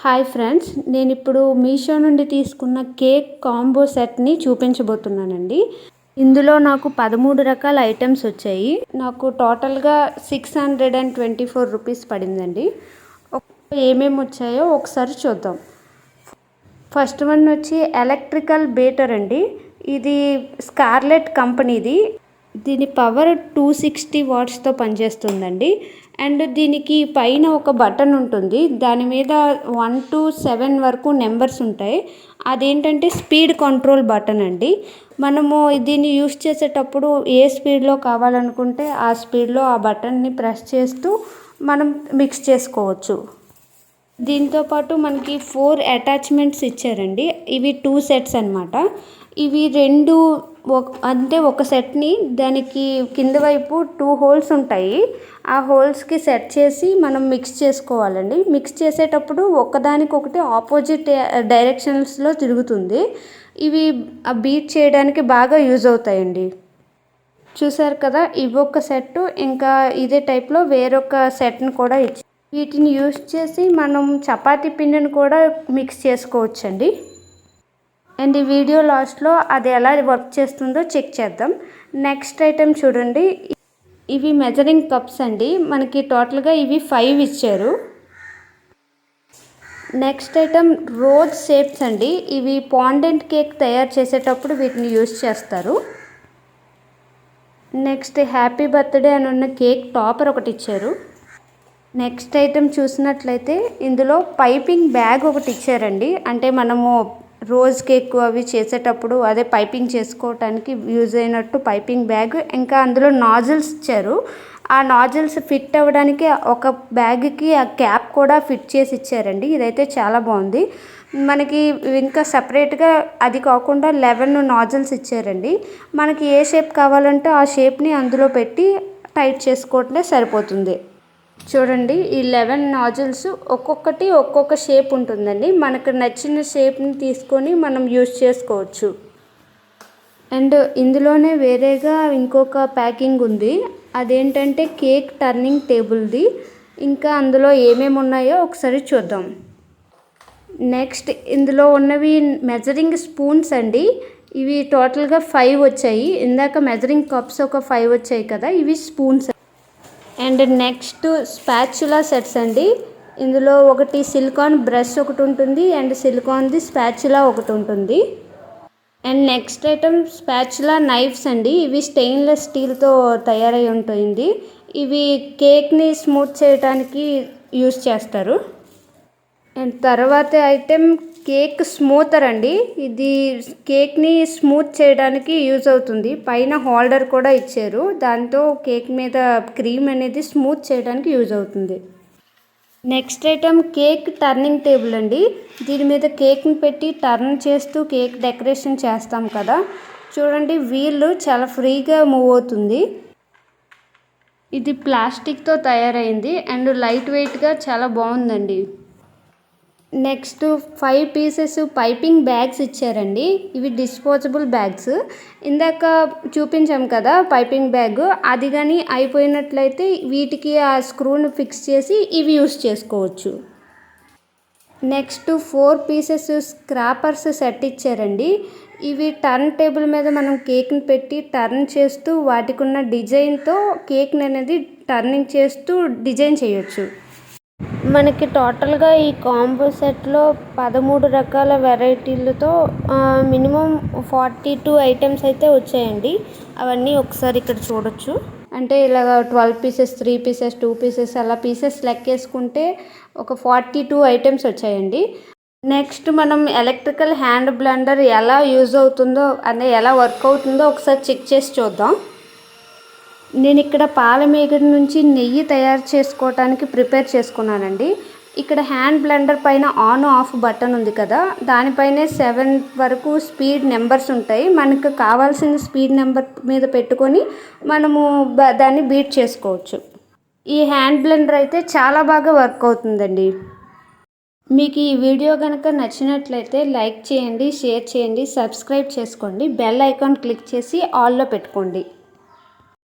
Hi friends, నేను ఇప్పుడు మీషో నుండి తీసుకున్న కేక్ కాంబో సెట్ని చూపించబోతున్నానండి. ఇందులో నాకు 13 రకాల ఐటమ్స్ వచ్చాయి. నాకు టోటల్గా 624 రూపీస్ పడిందండి. ఏమేమి వచ్చాయో ఒకసారి చూద్దాం. ఫస్ట్ వన్ వచ్చి ఎలక్ట్రికల్ బేటర్ అండి. ఇది స్కార్లెట్ కంపెనీది. దీని పవర్ 260 వాట్స్తో పనిచేస్తుందండి. అండ్ దీనికి పైన ఒక బటన్ ఉంటుంది. దాని మీద 1 to 7 వరకు నెంబర్స్ ఉంటాయి. అదేంటంటే స్పీడ్ కంట్రోల్ బటన్ అండి. మనము దీన్ని యూస్ చేసేటప్పుడు ఏ స్పీడ్లో కావాలనుకుంటే ఆ స్పీడ్లో ఆ బటన్ని ప్రెస్ చేస్తూ మనం మిక్స్ చేసుకోవచ్చు. దీంతోపాటు మనకి 4 అటాచ్మెంట్స్ ఇచ్చారండి. ఇవి 2 సెట్స్ అనమాట. ఇవి రెండు అంటే ఒక సెట్ని దానికి కింద వైపు 2 హోల్స్ ఉంటాయి. ఆ హోల్స్కి సెట్ చేసి మనం మిక్స్ చేసుకోవాలండి. మిక్స్ చేసేటప్పుడు ఒకదానికొకటి ఆపోజిట్ డైరెక్షన్స్లో తిరుగుతుంది. ఇవి బీట్ చేయడానికి బాగా యూజ్ అవుతాయండి. చూసారు కదా, ఇవి ఒక సెట్. ఇంకా ఇదే టైప్లో వేరొక సెట్ని కూడా ఇచ్చి వీటిని యూజ్ చేసి మనం చపాతీ పిండిని కూడా మిక్స్ చేసుకోవచ్చండి. అండ్ ఈ వీడియో లాస్ట్లో అది ఎలా వర్క్ చేస్తుందో చెక్ చేద్దాం. నెక్స్ట్ ఐటెం చూడండి, ఇవి మెజరింగ్ కప్స్ అండి. మనకి టోటల్గా ఇవి 5 ఇచ్చారు. నెక్స్ట్ ఐటెం రోజ్ షేప్స్ అండి. ఇవి పాండెంట్ కేక్ తయారు చేసేటప్పుడు వీటిని యూజ్ చేస్తారు. నెక్స్ట్ హ్యాపీ బర్త్డే అని ఉన్న కేక్ టాపర్ ఒకటి ఇచ్చారు. నెక్స్ట్ ఐటెం చూసినట్లయితే ఇందులో పైపింగ్ బ్యాగ్ ఒకటి ఇచ్చారండి. అంటే మనము రోజ్ కేక్ అవి చేసేటప్పుడు అదే పైపింగ్ చేసుకోవటానికి యూజ్ అయినట్టు పైపింగ్ బ్యాగ్. ఇంకా అందులో నాజిల్స్ ఇచ్చారు. ఆ నాజిల్స్ ఫిట్ అవ్వడానికి ఒక బ్యాగ్కి ఆ క్యాప్ కూడా ఫిట్ చేసి ఇచ్చారండి. ఇదైతే చాలా బాగుంది. మనకి ఇంకా సపరేట్గా అది కాకుండా 11 నాజిల్స్ ఇచ్చారండి. మనకి ఏ షేప్ కావాలంటే ఆ షేప్ని అందులో పెట్టి టైట్ చేసుకోవటమే సరిపోతుంది. చూడండి, ఈ 11 నాజిల్స్ ఒక్కొక్కటి ఒక్కొక్క షేప్ ఉంటుందండి. మనకు నచ్చిన షేప్ని తీసుకొని మనం యూజ్ చేసుకోవచ్చు. అండ్ ఇందులోనే వేరేగా ఇంకొక ప్యాకింగ్ ఉంది. అదేంటంటే కేక్ టర్నింగ్ టేబుల్ది. ఇంకా అందులో ఏమేమి ఉన్నాయో ఒకసారి చూద్దాం. నెక్స్ట్ ఇందులో ఉన్నవి మెజరింగ్ స్పూన్స్ అండి. ఇవి టోటల్గా 5 వచ్చాయి. ఇందాక మెజరింగ్ కప్స్ ఒక 5 వచ్చాయి కదా, ఇవి spoons. And next spatula sets అండి. ఇందులో ఒకటి సిలికాన్ బ్రష్ ఒకటి ఉంటుంది అండ్ సిలికాన్ది స్పాచులా ఒకటి ఉంటుంది. And next item spatula knifes అండి. ఇవి స్టెయిన్లెస్ స్టీల్తో తయారై ఉంటుంది. ఇవి కేక్ని స్మూత్ చేయడానికి యూస్ చేస్తారు. అండ్ తర్వాత ఐటెం కేక్ స్మూతర్ అండి. ఇది కేక్ని స్మూత్ చేయడానికి యూజ్ అవుతుంది. పైన హోల్డర్ కూడా ఇచ్చారు. దాంతో కేక్ మీద క్రీమ్ అనేది స్మూత్ చేయడానికి యూజ్ అవుతుంది. Next item cake turning table అండి. దీని మీద కేక్ని పెట్టి టర్న్ చేస్తూ కేక్ డెకరేషన్ చేస్తాం కదా. చూడండి, వీల్ చాలా ఫ్రీగా మూవ్ అవుతుంది. ఇది ప్లాస్టిక్తో తయారైంది అండ్ లైట్ వెయిట్గా చాలా బాగుందండి. నెక్స్ట్ 5 పీసెస్ పైపింగ్ బ్యాగ్స్ ఇచ్చారండి. ఇవి డిస్పోజబుల్ బ్యాగ్స్. ఇందాక చూపించాం కదా పైపింగ్ బ్యాగ్, అది కానీ అయిపోయినట్లయితే వీటికి ఆ స్క్రూను ఫిక్స్ చేసి ఇవి యూస్ చేసుకోవచ్చు. నెక్స్ట్ 4 పీసెస్ స్క్రాపర్స్ సెట్ ఇచ్చారండి. ఇవి టర్న్ టేబుల్ మీద మనం కేక్ని పెట్టి టర్న్ చేస్తూ వాటికి ఉన్న డిజైన్తో కేక్ని అనేది టర్నింగ్ చేస్తూ డిజైన్ చేయొచ్చు. మనకి టోటల్గా ఈ కాంబో సెట్లో 13 రకాల వెరైటీలతో మినిమం 42 ఐటమ్స్ అయితే వచ్చాయండి. అవన్నీ ఒకసారి ఇక్కడ చూడొచ్చు. అంటే ఇలాగ 12 పీసెస్, 3 పీసెస్, 2 పీసెస్ అలా పీసెస్ లెక్కేసుకుంటే ఒక 42 ఐటమ్స్ వచ్చాయండి. నెక్స్ట్ మనం ఎలక్ట్రికల్ హ్యాండ్ బ్లెండర్ ఎలా యూజ్ అవుతుందో అంటే ఎలా వర్క్ అవుతుందో ఒకసారి చెక్ చేసి చూద్దాం. నేను ఇక్కడ పాల మీగడ నుంచి నెయ్యి తయారు చేసుకోవటానికి ప్రిపేర్ చేసుకున్నానండి. ఇక్కడ హ్యాండ్ బ్లెండర్ పైన ఆన్ ఆఫ్ బటన్ ఉంది కదా, దానిపైనే 7 వరకు స్పీడ్ నెంబర్స్ ఉంటాయి. మనకు కావాల్సిన స్పీడ్ నెంబర్ మీద పెట్టుకొని మనము దాన్ని బీట్ చేసుకోవచ్చు. ఈ హ్యాండ్ బ్లెండర్ అయితే చాలా బాగా వర్క్ అవుతుందండి. మీకు ఈ వీడియో కనుక నచ్చినట్లయితే లైక్ చేయండి, షేర్ చేయండి, సబ్స్క్రైబ్ చేసుకోండి, బెల్ ఐకాన్ క్లిక్ చేసి ఆల్లో పెట్టుకోండి.